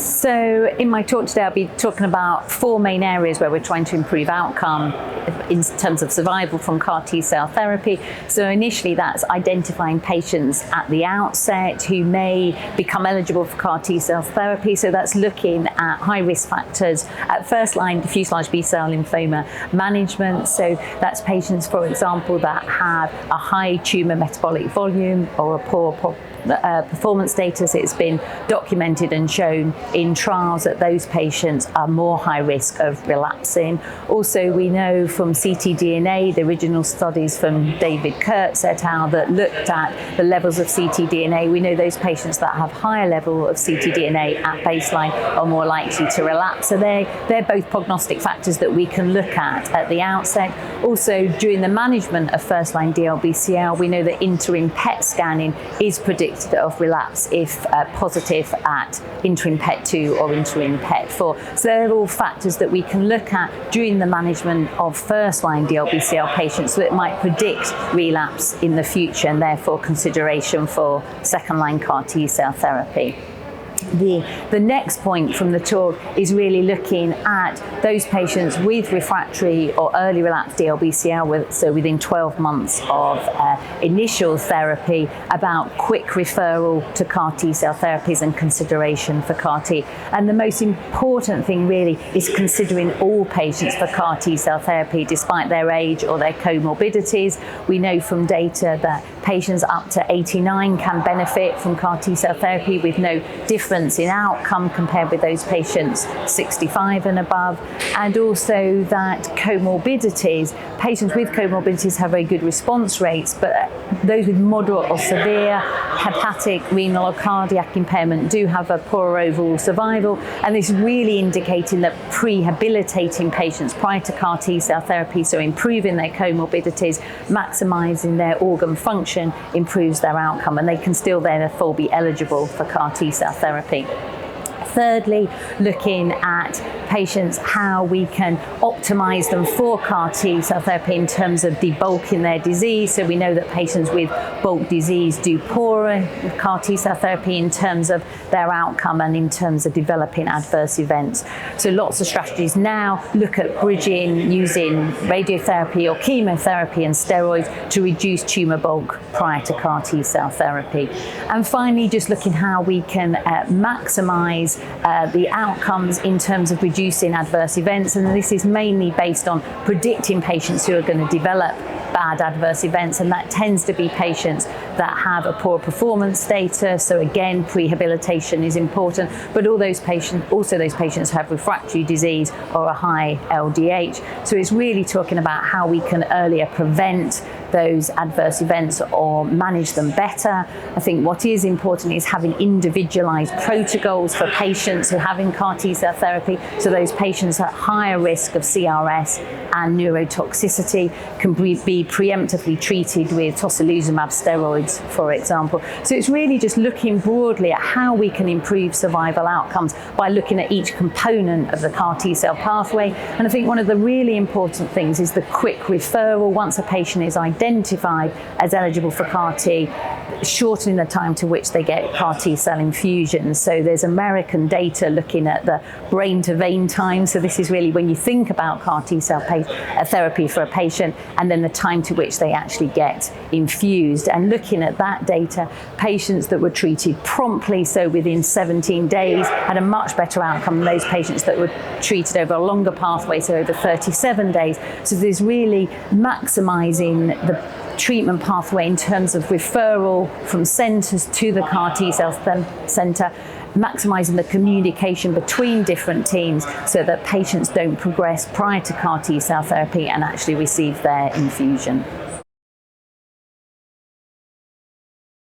So in my talk today, I'll be talking about 4 main areas where we're trying to improve outcome in terms of survival from CAR T-cell therapy. So initially that's identifying patients at the outset who may become eligible for CAR T-cell therapy. So that's looking at high risk factors at first line diffuse large B-cell lymphoma management. So that's patients, for example, that have a high tumor metabolic volume or a poor performance status. It's been documented and shown in trials that those patients are more high risk of relapsing. Also, we know from ctDNA, the original studies from David Kurtz et al. That looked at the levels of ctDNA. We know those patients that have higher level of ctDNA at baseline are more likely to relapse. So they're both prognostic factors that we can look at the outset. Also, during the management of first-line DLBCL, we know that interim PET scanning is predictive of relapse if positive at interim PET2 or interim PET4. So they're all factors that we can look at during the management of first-line DLBCL patients that might predict relapse in the future and therefore consideration for second-line CAR T-cell therapy. The next point from the talk is really looking at those patients with refractory or early relapse DLBCL, so within 12 months of initial therapy, about quick referral to CAR T-cell therapies and consideration for CAR T. And the most important thing really is considering all patients for CAR T-cell therapy despite their age or their comorbidities. We know from data that patients up to 89 can benefit from CAR T-cell therapy with no difference in outcome compared with those patients 65 and above, and also that patients with comorbidities have very good response rates, but those with moderate or severe hepatic, renal or cardiac impairment do have a poorer overall survival, and this is really indicating that pre-habilitating patients prior to CAR T-cell therapy, so improving their comorbidities, maximising their organ function, improves their outcome, and they can still therefore be eligible for CAR T-cell therapy. Thirdly, looking at patients, how we can optimize them for CAR T-cell therapy in terms of debulking their disease. So we know that patients with bulk disease do poorer with CAR T-cell therapy in terms of their outcome and in terms of developing adverse events. So lots of strategies now look at bridging using radiotherapy or chemotherapy and steroids to reduce tumor bulk prior to CAR T-cell therapy. And finally, just looking how we can maximize the outcomes in terms of reducing adverse events, and this is mainly based on predicting patients who are going to develop bad adverse events, and that tends to be patients that have a poor performance status. So again, pre-habilitation is important, but all those patients have refractory disease or a high LDH. So it's really talking about how we can earlier prevent those adverse events or manage them better. I think what is important is having individualized protocols for patients who are having CAR T-cell therapy. So those patients at higher risk of CRS and neurotoxicity can be preemptively treated with tocilizumab steroids, for example. So it's really just looking broadly at how we can improve survival outcomes by looking at each component of the CAR T-cell pathway. And I think one of the really important things is the quick referral once a patient is identified as eligible for CAR T, shortening the time to which they get CAR T-cell infusions. So there's American data looking at the brain to vein time. So this is really when you think about CAR T-cell therapy for a patient and then the time to which they actually get infused. And looking at that data, patients that were treated promptly, so within 17 days, had a much better outcome than those patients that were treated over a longer pathway, so over 37 days. So there's really maximizing the treatment pathway in terms of referral from centres to the CAR T-cell centre, maximising the communication between different teams so that patients don't progress prior to CAR T-cell therapy and actually receive their infusion.